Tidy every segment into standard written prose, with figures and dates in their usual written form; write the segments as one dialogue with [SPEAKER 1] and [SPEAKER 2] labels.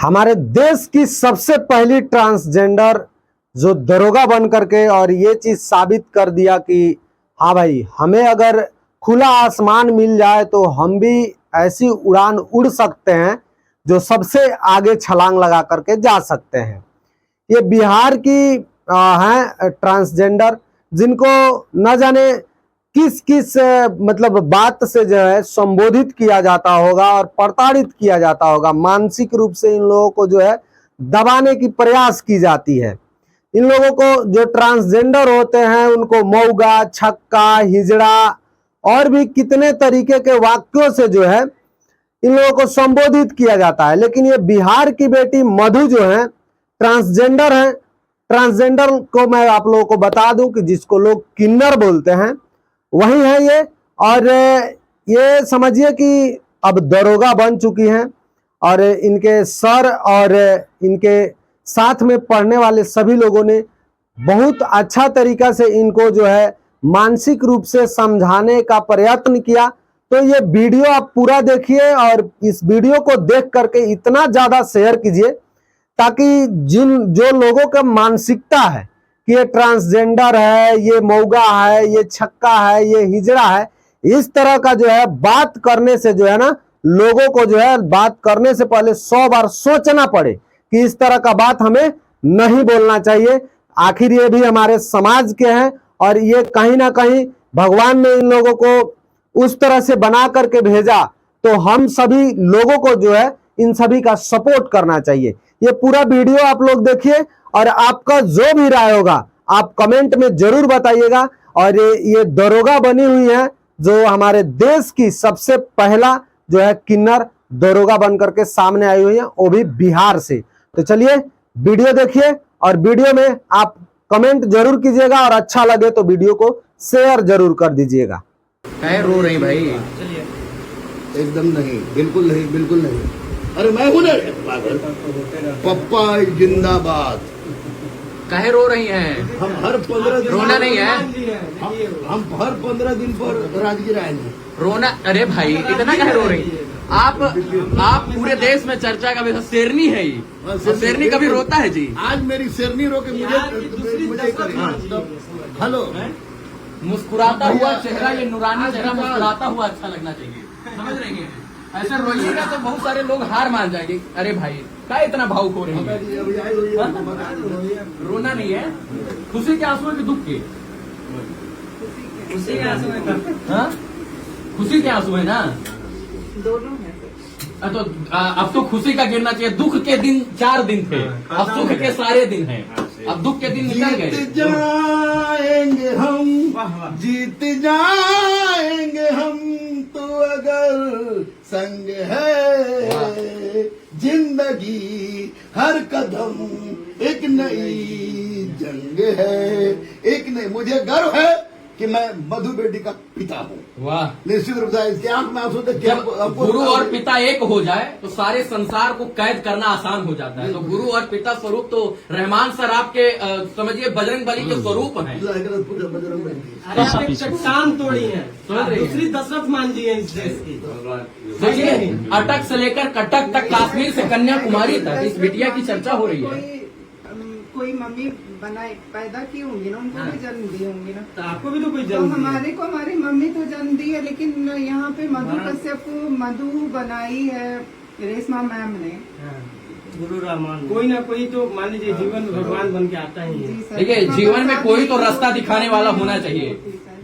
[SPEAKER 1] हमारे देश की सबसे पहली ट्रांसजेंडर जो दरोगा बन करके और ये चीज साबित कर दिया कि हाँ भाई, हमें अगर खुला आसमान मिल जाए तो हम भी ऐसी उड़ान उड़ सकते हैं जो सबसे आगे छलांग लगा करके जा सकते हैं। ये बिहार की हैं ट्रांसजेंडर, जिनको न जाने किस किस मतलब बात से जो है संबोधित किया जाता होगा और प्रताड़ित किया जाता होगा। मानसिक रूप से इन लोगों को जो है दबाने की प्रयास की जाती है। इन लोगों को जो ट्रांसजेंडर होते हैं उनको मौगा, छक्का, हिजड़ा और भी कितने तरीके के वाक्यों से जो है इन लोगों को संबोधित किया जाता है। लेकिन ये बिहार की बेटी मधु जो है ट्रांसजेंडर है। ट्रांसजेंडर को मैं आप लोगों को बता दूं कि जिसको लोग किन्नर बोलते हैं वही है ये। और ये समझिए कि अब दरोगा बन चुकी हैं और इनके सर और इनके साथ में पढ़ने वाले सभी लोगों ने बहुत अच्छा तरीका से इनको जो है मानसिक रूप से समझाने का प्रयत्न किया। तो ये वीडियो आप पूरा देखिए और इस वीडियो को देख करके इतना ज्यादा शेयर कीजिए ताकि जो लोगों का मानसिकता है कि ये ट्रांसजेंडर है, ये मौगा है, ये छक्का है, ये हिजड़ा है, इस तरह का जो है बात करने से जो है ना लोगों को जो है बात करने से पहले 100 बार सोचना पड़े कि इस तरह का बात हमें नहीं बोलना चाहिए। आखिर ये भी हमारे समाज के हैं और ये कहीं ना कहीं भगवान ने इन लोगों को उस तरह से बना करके भेजा, तो हम सभी लोगों को जो है इन सभी का सपोर्ट करना चाहिए। ये पूरा वीडियो आप लोग देखिए और आपका जो भी राय होगा आप कमेंट में जरूर बताइएगा। और ये दरोगा बनी हुई है जो हमारे देश की सबसे पहला जो है किन्नर दरोगा बन करके सामने आई हुई है, वो भी बिहार से। तो चलिए वीडियो देखिए और वीडियो में आप कमेंट जरूर कीजिएगा और अच्छा लगे तो वीडियो को शेयर जरूर कर दीजिएगा।
[SPEAKER 2] रो रही भाई?
[SPEAKER 3] एकदम नहीं, बिल्कुल नहीं, बिल्कुल नहीं। अरे मैं हूं ना पागल। पप्पा जिंदाबाद।
[SPEAKER 2] काहे रो रही हैं?
[SPEAKER 3] हम हर 15 दिन
[SPEAKER 2] रोना नहीं है।
[SPEAKER 3] हम हर 15 दिन पर राजगीर आएंगे।
[SPEAKER 2] रोना? अरे भाई इतना काहे रो रही? आप पूरे देश में चर्चा का विषय शेरनी है ही। शेरनी कभी रोता है जी?
[SPEAKER 3] आज मेरी शेरनी रो के मुझे हेलो
[SPEAKER 2] मुस्कुराता हुआ चेहरा, ये नूरानी चेहरा मुस्कुराता हुआ अच्छा लगना चाहिए। समझ रही है? ऐसा रोइएगा तो बहुत सारे लोग हार मान जाएंगे। अरे भाई क्या इतना भावुक हो रही है? रोना नहीं है। खुशी के आंसू है कि दुख के? खुशी के आंसू है। खुशी के आंसू है ना?
[SPEAKER 4] दोनों है।
[SPEAKER 2] तो अब तो खुशी का गिरना चाहिए। दुख के दिन 4 दिन थे, अब सुख के सारे दिन हैं। अब दुख के दिन निकल गए।
[SPEAKER 3] जीत जाएंगे हम, जीत जाएंगे हम, तो अगर संग है जिंदगी हर कदम एक नई जंग है। एक नई, मुझे गर्व है कि मैं मधु बेटी का पिता हूँ।
[SPEAKER 2] वाह!
[SPEAKER 3] निश्चित रूप से इसके आंख में आंसू देख के
[SPEAKER 2] गुरु और पिता एक हो जाए तो सारे संसार को कैद करना आसान हो जाता है। तो गुरु और पिता स्वरूप तो रहमान सर आपके समझिए बजरंग बली के स्वरूप हैं।
[SPEAKER 5] अरे आप एक चट्टान तोड़ी है, दूसरी दशरथ मान जी है इस देश की।
[SPEAKER 2] देखिए अटक से लेकर कटक तक, कश्मीर से कन्याकुमारी तक इस बिटिया की चर्चा हो रही है।
[SPEAKER 4] कोई मम्मी बनाए पैदा की होंगी ना, उनको भी जन्म दी होंगी ना।
[SPEAKER 5] तो आपको भी तो कोई
[SPEAKER 4] तो
[SPEAKER 5] जन्म
[SPEAKER 4] हमारे को हमारी मम्मी तो जन्म दी है, लेकिन यहाँ पे मधु कश्यप को मधु बनाई है रेशमा मैम ने।
[SPEAKER 5] गुरु रहमान, कोई ना कोई तो मान लीजिए जीवन में भगवान बन के आता ही है।
[SPEAKER 2] देखिए जीवन में कोई तो रास्ता दिखाने वाला होना चाहिए।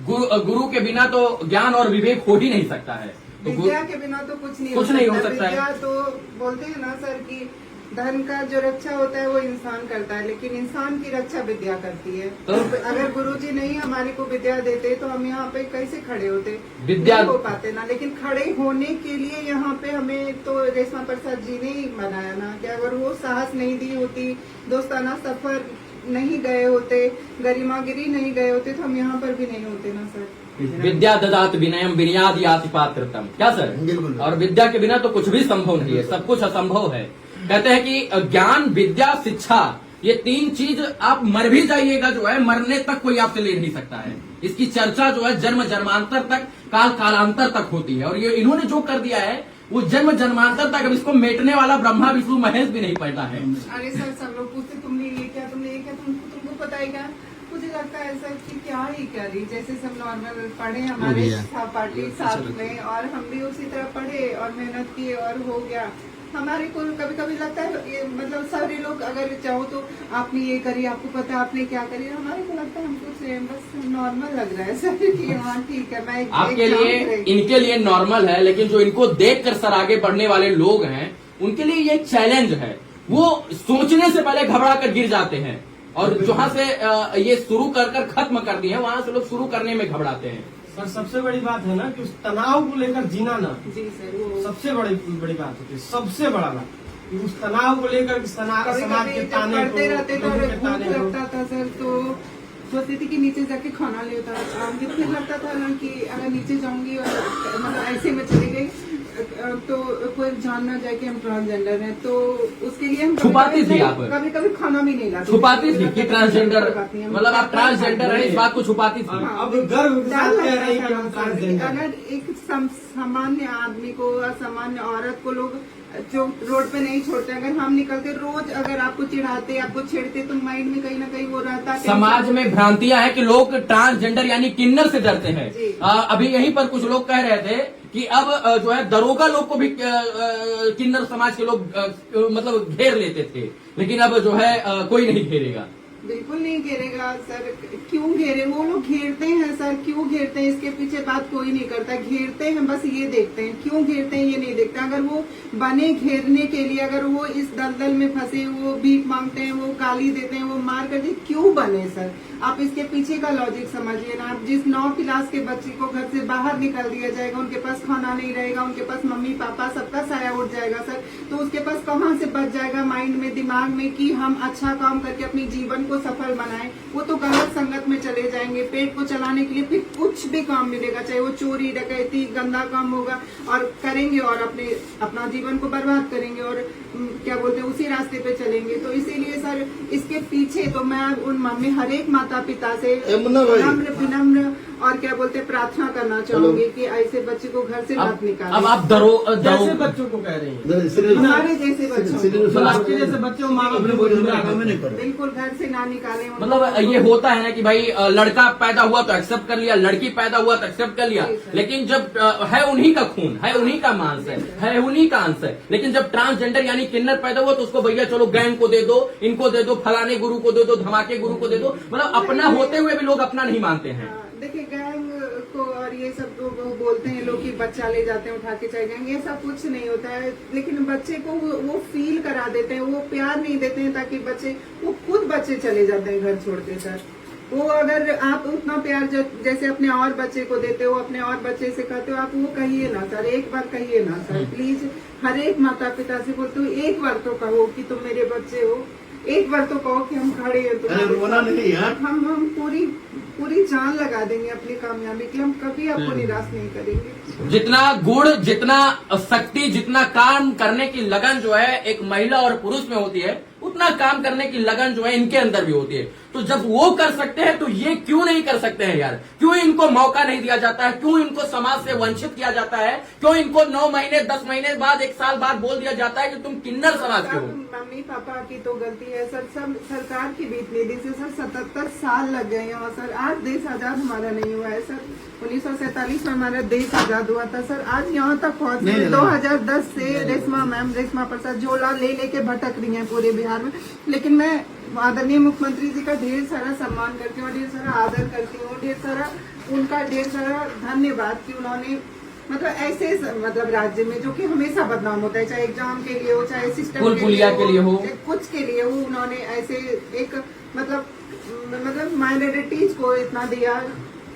[SPEAKER 2] गुरु के बिना तो ज्ञान और विवेक हो ही नहीं सकता है। तो
[SPEAKER 4] विद्या के बिना तो कुछ नहीं हो सकता है। विद्या तो बोलते हैं ना सर कि धन का जो रक्षा होता है वो इंसान करता है, लेकिन इंसान की रक्षा विद्या करती है। तो अगर गुरुजी नहीं हमारे को विद्या देते तो हम यहाँ पे कैसे खड़े होते?
[SPEAKER 2] विद्या
[SPEAKER 4] नहीं हो पाते ना। लेकिन खड़े होने के लिए यहाँ पे हमें तो रेशमा प्रसाद जी ने ही बनाया ना कि अगर वो साहस नहीं दी होती, दोस्ताना सफर नहीं गए होते, गरिमागिरी नहीं गए होते, तो हम यहाँ पर भी नहीं होते ना सर।
[SPEAKER 2] विद्या ददात विनयम विनयाद याति पात्रतम। क्या सर? और विद्या के बिना तो कुछ भी संभव नहीं है, सब कुछ असंभव है। कहते हैं कि ज्ञान, विद्या, शिक्षा, ये 3 चीज आप मर भी जाइएगा जो है मरने तक कोई आपसे ले नहीं सकता है। इसकी चर्चा जो है जन्म जन्मांतर तक, काल कालांतर तक होती है। और ये इन्होंने जो कर दिया है वो जन्म जन्मांतर तक अब इसको मेटने वाला ब्रह्मा विष्णु महेश भी नहीं पैदा है।
[SPEAKER 4] अरे सर सब लोग पूछते तुमने ये क्या तुमको पता है क्या? मुझे लगता है सर कि क्या ही करी, जैसे सब नॉर्मल पढ़े हमारे पार्टी साथ में और हम भी उसी तरह पढ़े और मेहनत किए और हो गया। हमारे को कभी कभी लगता है ये मतलब सारे लोग अगर चाहो तो आपने ये करी, आपको पता है आपने क्या करी, हमारे को लगता है हम कुछ बस नॉर्मल लग रहा है सर कि हाँ ठीक है मैं
[SPEAKER 2] आपके लिए इनके लिए नॉर्मल है, लेकिन जो इनको देखकर सर आगे बढ़ने वाले लोग हैं उनके लिए ये चैलेंज है। वो सोचने से पहले घबरा कर गिर जाते हैं और जहां से ये शुरू कर खत्म कर दिए हैं वहां से लोग शुरू करने में घबराते हैं।
[SPEAKER 5] सर सबसे बड़ी बात है ना कि उस तनाव को लेकर जीना ना,
[SPEAKER 4] जी सर वो
[SPEAKER 5] सबसे बड़ी बात होती है, सबसे बड़ा बात कि उस तनाव को लेकर समाज के ताने
[SPEAKER 4] पढ़ते रहते थे और
[SPEAKER 5] लोगों के
[SPEAKER 4] भूख
[SPEAKER 5] ताने को।
[SPEAKER 4] लगता था सर तो सोचती थी कि नीचे जाके खाना लेता आऊंगी, तो फिर लगता था ना कि अगर नीचे जाऊंगी और मतलब ऐसे में चली गई तो कोई जान ना जाए कि हम ट्रांसजेंडर हैं, तो उसके लिए हम
[SPEAKER 2] छुपाती थी आप?
[SPEAKER 4] कभी कभी खाना भी नहीं लाती,
[SPEAKER 2] छुपाती थी कि ट्रांसजेंडर, मतलब आप ट्रांसजेंडर है इस बात को छुपाती थी?
[SPEAKER 5] अब गर्व के साथ
[SPEAKER 4] डर
[SPEAKER 5] कह
[SPEAKER 4] लगता
[SPEAKER 5] रहे हैं कि
[SPEAKER 4] था
[SPEAKER 5] हम
[SPEAKER 4] सर,
[SPEAKER 5] ट्रांसजेंडर हैं।
[SPEAKER 4] अगर एक सामान्य आदमी को या सामान्य औरत को लोग जो रोड पे नहीं छोड़ते, अगर हम निकलते रोज अगर आपको चिढ़ाते आपको छेड़ते तो माइंड में कहीं ना कहीं वो रहता है।
[SPEAKER 2] समाज में भ्रांतियां हैं कि लोग ट्रांसजेंडर यानी किन्नर से डरते हैं।
[SPEAKER 4] जी।
[SPEAKER 2] अभी यहीं पर कुछ लोग कह रहे थे कि अब जो है दरोगा लोग को भी किन्नर समाज के लोग मतलब घेर लेते थे, लेकिन अब जो है कोई नहीं घेरेगा।
[SPEAKER 4] बिल्कुल नहीं घेरेगा सर, क्यों घेरे? वो लोग घेरते हैं सर, क्यों घेरते हैं इसके पीछे बात कोई नहीं करता, घेरते हैं बस ये देखते हैं, क्यों घेरते हैं ये नहीं देखते। अगर वो बने घेरने के लिए, अगर वो इस दलदल में फंसे, वो भीख मांगते हैं, वो गाली देते हैं, वो मार करते, क्यों बने सर? आप इसके पीछे का लॉजिक समझिए ना। आप जिस 9 क्लास के बच्चे को घर से बाहर निकाल दिया जाएगा, उनके पास खाना नहीं रहेगा, उनके पास मम्मी पापा सबका साया उठ जाएगा सर, तो उसके पास कहाँ से बच जाएगा माइंड में दिमाग में कि हम अच्छा काम करके अपनी जीवन को सफल बनाएं? वो तो गलत संगत में चले जाएंगे। पेट को चलाने के लिए फिर कुछ भी काम मिलेगा, चाहे वो चोरी डकैती गंदा काम होगा और करेंगे और अपना जीवन को बर्बाद करेंगे और क्या बोलते हैं उसी रास्ते पे चलेंगे। तो इसीलिए सर इसके पीछे तो मैं उन मम्मी हर एक माता पिता से विनम्र और क्या बोलते प्रार्थना करना चाहूंगी कि ऐसे बच्चे को घर से मत निकालें।
[SPEAKER 2] अब आप
[SPEAKER 5] जैसे बच्चों को कह रहे हैं,
[SPEAKER 4] हमारे जैसे बच्चों
[SPEAKER 5] आपके जैसे बच्चों माँ बाप
[SPEAKER 4] बिल्कुल घर से ना निकालें।
[SPEAKER 2] मतलब ये होता है ना कि भाई लड़का पैदा हुआ तो एक्सेप्ट कर लिया, लड़की पैदा हुआ तो एक्सेप्ट कर लिया, लेकिन जब है उन्हीं का खून है, उन्हीं का मांस है उन्हीं का अंश है, लेकिन जब ट्रांसजेंडर यानी किन्नर पैदा हुआ तो उसको भैया चलो गैंग को दे दो, इनको दे दो, फलाने गुरु को दे दो, धमाके गुरु को दे दो, मतलब अपना होते हुए भी लोग अपना नहीं मानते हैं।
[SPEAKER 4] देखिए गैंग को और ये सब तो बोलते हैं लोग कि बच्चा ले जाते हैं उठा के चले जाएंगे, ऐसा कुछ नहीं होता है, लेकिन बच्चे को वो फील करा देते हैं, वो प्यार नहीं देते हैं ताकि बच्चे वो खुद बच्चे चले जाते हैं घर छोड़ के सर। वो अगर आप उतना प्यार जैसे अपने और बच्चे को देते हो, अपने और बच्चे से कहते हो, आप वो कहिए ना सर, एक बार कहिए ना सर प्लीज। हर एक माता पिता से बोलते हो एक बार तो कहो कि तुम मेरे बच्चे हो, एक बार तो कहो कि हम खड़े हैं
[SPEAKER 3] रोना नहीं यार,
[SPEAKER 4] हम पूरी जान लगा देंगे अपनी कामयाबी के लिए, हम कभी आपको निराश नहीं करेंगे।
[SPEAKER 2] जितना गुण, जितना शक्ति, जितना काम करने की लगन जो है एक महिला और पुरुष में होती है, उतना काम करने की लगन जो है इनके अंदर भी होती है। तो जब वो कर सकते हैं तो ये क्यों नहीं कर सकते हैं यार? क्यों इनको मौका नहीं दिया जाता है? क्यों इनको समाज से वंचित किया जाता है? क्यों इनको 9 महीने 10 महीने बाद 1 साल बाद बोल दिया जाता है कि तुम किन्नर समाज के हो?
[SPEAKER 4] मम्मी पापा की तो गलती है सर, सब सरकार की भी इतनी दिन से सर 77 साल लग गए हैं और सर आज देश आजाद हमारा नहीं हुआ है सर। 1947 में हमारा देश आजाद हुआ था सर, आज यहाँ तक पहुँच गए। 2010 से रेशमा प्रसाद झोला ले लेके भटक रही है पूरे बिहार में, लेकिन मैं आदरणीय मुख्यमंत्री जी का ढेर सारा सम्मान करती हूँ, ढेर सारा आदर करती हूँ, ढेर सारा धन्यवाद कि उन्होंने मतलब ऐसे मतलब राज्य में जो कि हमेशा बदनाम होता है, चाहे एग्जाम के लिए हो, चाहे सिस्टम के लिए हो, कुछ के लिए हो, उन्होंने ऐसे एक मतलब माइनॉरिटीज को इतना दिया,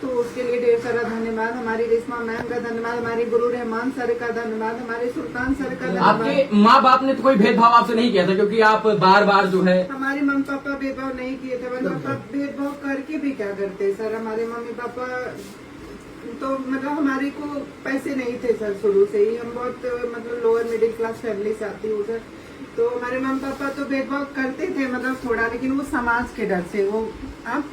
[SPEAKER 4] तो उसके लिए ढेर सारा धन्यवाद। हमारी रेशमा मैम का धन्यवाद, हमारे गुरु रहमान सर का धन्यवाद, हमारे सुल्तान सर का धन्यवाद।
[SPEAKER 2] आपके माँ बाप ने तो कोई भेदभाव आपसे नहीं किया था, क्योंकि आप बार बार जो है
[SPEAKER 4] हमारे मम्मी पापा भेदभाव नहीं किए थे, मम्मी पापा भेदभाव करके भी क्या करते सर? हमारे मम्मी पापा तो मतलब हमारे को पैसे नहीं थे सर, शुरू से ही हम बहुत मतलब लोअर मिडिल क्लास फैमिली से आती हूँ सर, तो हमारे मम्मी पापा तो भेदभाव करते थे मतलब थोड़ा, लेकिन वो समाज के डर से वो आप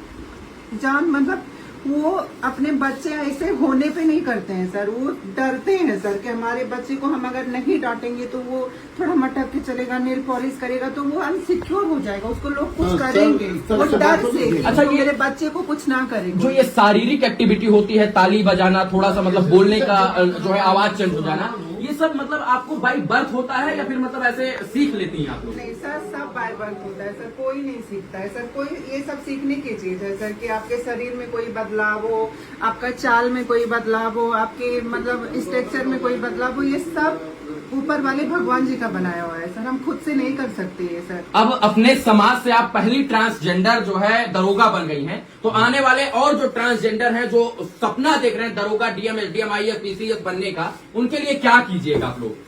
[SPEAKER 4] जान मतलब वो अपने बच्चे ऐसे होने पे नहीं करते हैं सर, वो डरते हैं सर कि हमारे बच्चे को हम अगर नहीं डांटेंगे तो वो थोड़ा मटक के चलेगा, नेल पॉलिश करेगा तो वो अनसिक्योर हो जाएगा, उसको लोग कुछ करेंगे, वो डर से
[SPEAKER 2] अच्छा, ये
[SPEAKER 4] मेरे बच्चे को कुछ ना करेंगे।
[SPEAKER 2] जो ये शारीरिक एक्टिविटी होती है, ताली बजाना, थोड़ा सा मतलब बोलने का जो है आवाज चेंज हो जाना, ये सब मतलब आपको बाई बर्थ होता है या फिर मतलब ऐसे सीख लेती हैं आप लोग?
[SPEAKER 4] नहीं सर, सब बाय बर्थ होता है सर, कोई नहीं सीखता है सर, कोई ये सब सीखने की चीज है सर कि आपके शरीर में कोई बदलाव हो, आपका चाल में कोई बदलाव हो, आपके मतलब स्ट्रक्चर में कोई बदलाव हो, ये सब ऊपर वाले भगवान जी का बनाया हुआ है सर, हम खुद से नहीं कर सकते ये सर।
[SPEAKER 2] अब अपने समाज से आप पहली ट्रांसजेंडर जो है दरोगा बन गई हैं, तो आने वाले और जो ट्रांसजेंडर हैं जो सपना देख रहे हैं दरोगा, डीएम, एसडीएम, आईएएस, पीसीएस बनने का, उनके लिए क्या कीजिएगा आप लोग?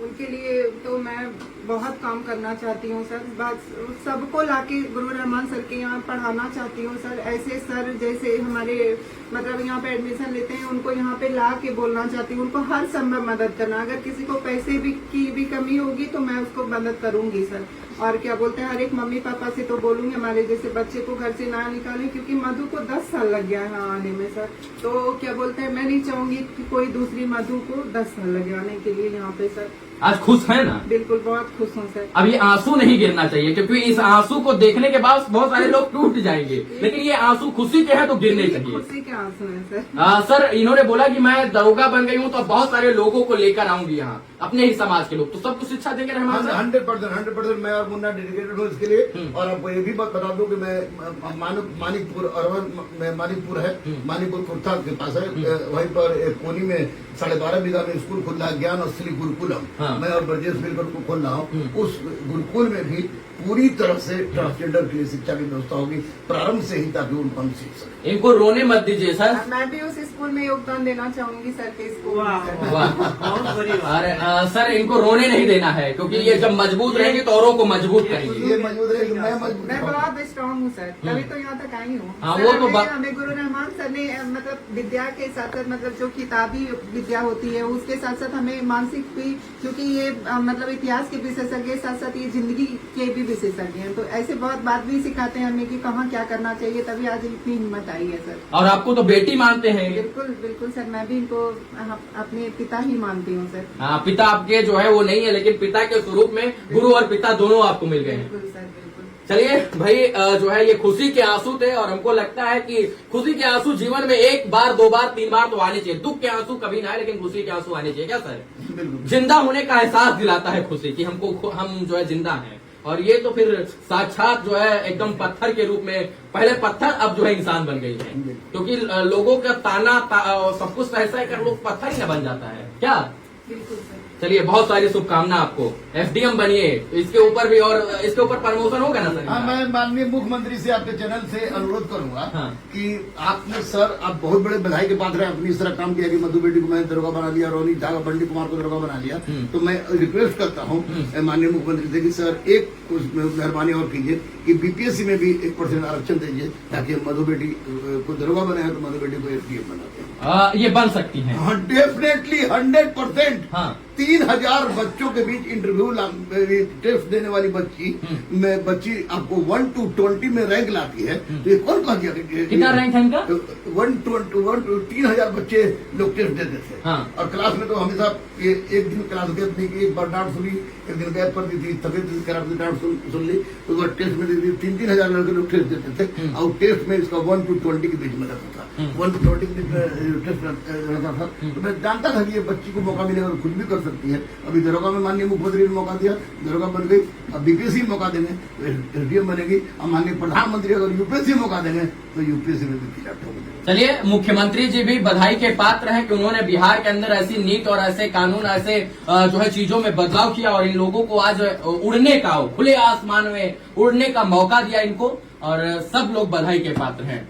[SPEAKER 4] उनके लिए तो मैं बहुत काम करना चाहती हूँ सर, बस सबको लाके गुरु रहमान सर के यहाँ पढ़ाना चाहती हूँ सर, ऐसे सर जैसे हमारे मतलब यहाँ पे एडमिशन लेते हैं उनको यहाँ पे ला के बोलना चाहती हूँ, उनको हर संभव मदद करना, अगर किसी को पैसे की भी कमी होगी तो मैं उसको मदद करूंगी सर। और क्या बोलते हैं, हर एक मम्मी पापा से तो बोलूंगी हमारे जैसे बच्चे को घर से ना निकालें, क्योंकि मधु को 10 साल लग गया है यहाँ आने में सर, तो क्या बोलते हैं मैं नहीं चाहूंगी कि कोई दूसरी मधु को 10 साल लगे आने के लिए यहाँ पे सर।
[SPEAKER 2] आज खुश है ना?
[SPEAKER 4] बिल्कुल, बहुत खुश हूँ सर।
[SPEAKER 2] अब ये आंसू नहीं गिरना चाहिए, क्योंकि इस आंसू को देखने के बाद बहुत सारे लोग टूट जाएंगे, लेकिन ये आंसू खुशी के हैं तो गिरने चाहिए।
[SPEAKER 4] खुशी के आंसू हैं सर।
[SPEAKER 2] सर इन्होंने बोला कि मैं दरोगा बन गई हूँ तो बहुत सारे लोगों को लेकर आऊंगी यहाँ, अपने ही समाज के लोग, तो सबको शिक्षा देंगे रहमान सर?
[SPEAKER 3] 100% मैं और मुन्ना डेडिकेटेड हूँ इसके लिए। और आपको ये भी बात बता दूं कि मैं मानिकपुर अर्बन में मानिकपुर है, मानिकपुर कुर्था के पास है, वहीं पर एक कोनी में 12.5 बीघा में स्कूल खुल रहा है, ज्ञान और श्री गुरुकुलम।
[SPEAKER 2] हाँ।
[SPEAKER 3] मैं और ब्रजेश मिलकर को खोल रहा हूँ। उस गुरुकुल में भी पूरी तरह से ट्रांसजेंडर के लिए शिक्षा की व्यवस्था होगी प्रारंभ से ही, ताकि उनको हम सीख सकें।
[SPEAKER 2] इनको रोने मत दीजिए सर।
[SPEAKER 4] मैं भी उस स्कूल में योगदान देना चाहूंगी सर के स्कूल में।
[SPEAKER 5] बहुत बड़ी बात।
[SPEAKER 2] अरे सर इनको रोने नहीं देना है, क्योंकि ये जब मजबूत रहेंगे तो औरों को मजबूत करेंगे।
[SPEAKER 3] ये मजबूत रहेगी, मैं मजबूत
[SPEAKER 4] मैं
[SPEAKER 3] हूँ।
[SPEAKER 4] बहुत स्ट्रांग हूँ सर, तभी तो यहाँ तक आई हूँ।
[SPEAKER 2] हाँ,
[SPEAKER 4] सर,
[SPEAKER 2] वो तो
[SPEAKER 4] हमें गुरु रहमान सर ने मतलब विद्या के साथ साथ मतलब जो किताबी विद्या होती है उसके साथ साथ हमें मानसिक भी, क्योंकि ये मतलब इतिहास के विशेषज्ञ साथ साथ ये जिंदगी के भी विशेषज्ञ हैं, तो ऐसे बहुत बात भी सिखाते हैं हमें कि कहाँ क्या करना चाहिए, तभी आज इतनी हिम्मत आई है सर।
[SPEAKER 2] और आपको तो बेटी मानते हैं?
[SPEAKER 4] बिल्कुल बिल्कुल सर, मैं भी इनको अपने पिता ही मानती हूँ सर।
[SPEAKER 2] हाँ, पिता आपके जो है वो नहीं है, लेकिन पिता के स्वरूप में गुरु और पिता दोनों आपको मिल गए हैं।
[SPEAKER 4] बिल्कुल सर, बिल्कुल।
[SPEAKER 2] चलिए भाई, जो है ये खुशी के आंसू थे, और हमको लगता है कि खुशी के आंसू जीवन में 1 बार 2 बार 3 बार तो आने चाहिए। दुख के आंसू कभी ना आए, लेकिन खुशी के आंसू आने चाहिए। क्या सर?
[SPEAKER 3] बिल्कुल।
[SPEAKER 2] जिंदा होने का एहसास दिलाता है खुशी, कि हम जो है जिंदा हैं। और ये तो फिर साक्षात जो है एकदम पत्थर के रूप में, पहले पत्थर अब जो है इंसान बन गई है, क्योंकि लोगों का ताना सब कुछ ऐसा है कि लोग पत्थर ही न बन जाता है। क्या?
[SPEAKER 4] बिल्कुल सर।
[SPEAKER 2] चलिए, बहुत सारी शुभकामना आपको। एसडीएम बनिए, इसके ऊपर भी, और इसके ऊपर प्रमोशन होगा ना सर?
[SPEAKER 3] हाँ, मैं माननीय मुख्यमंत्री से आपके चैनल से अनुरोध करूंगा
[SPEAKER 2] हाँ।
[SPEAKER 3] कि आपने सर, आप बहुत बड़े बधाई के पात्र हैं, आपने इस तरह काम किया कि मधु बेटी को मैंने दरोगा बना लिया, रोनी झागा बंडी कुमार को दरोगा बना लिया। तो मैं रिक्वेस्ट करता हूँ माननीय मुख्यमंत्री से कि सर एक मेहरबानी और कीजिए कि बीपीएससी में भी 1% आरक्षण दीजिए, ताकि मधु बेटी को दरोगा बनाए तो मधु बेटी को एसडीएम बनाते हैं।
[SPEAKER 2] ये बन सकती है?
[SPEAKER 3] डेफिनेटली 100%।
[SPEAKER 2] हाँ।
[SPEAKER 3] 3000 बच्चों के बीच इंटरव्यू टेस्ट देने वाली बच्ची आपको 1 to 20 में रैंक लाती है, तो ये कौन कहा गया?
[SPEAKER 2] कितना रैंक है इनका?
[SPEAKER 3] 3000 बच्चे लोग टेस्ट देते थे।
[SPEAKER 2] हाँ।
[SPEAKER 3] और क्लास में तो हमेशा एक दिन क्लास गैप नहीं की, एक बार डांट सुनी, एक दिन गैप कर दी थी, तबियत खराब थी, डांट सुन ली, तो वो टेस्ट में 3-3 हजार लड़के लोग टेस्ट देते थे। और टेस्ट में इसका 1 to 20 के बीच में रहता था, 1 to 20 के बीच में टेस्ट रहता था। तो मैं जानता था कि ये बच्ची को मौका मिलेगा और खुद भी कर सकती है। अभी दरोगा में माननीय मुख्यमंत्री ने मौका दिया, दरोगा बन गई। अब बीपीएससी मौका देंगे तो एसडीएम बनेगी। अब माननीय प्रधानमंत्री अगर यूपीएससी मौका देंगे तो यूपीएससी में भी खिलाफ होंगे।
[SPEAKER 2] चलिए, मुख्यमंत्री जी भी बधाई के पात्र हैं कि उन्होंने बिहार के अंदर ऐसी नीति और ऐसे कानून, ऐसे जो है चीजों में बदलाव किया, और इन लोगों को आज उड़ने का, खुले आसमान में उड़ने का मौका दिया इनको, और सब लोग बधाई के पात्र हैं।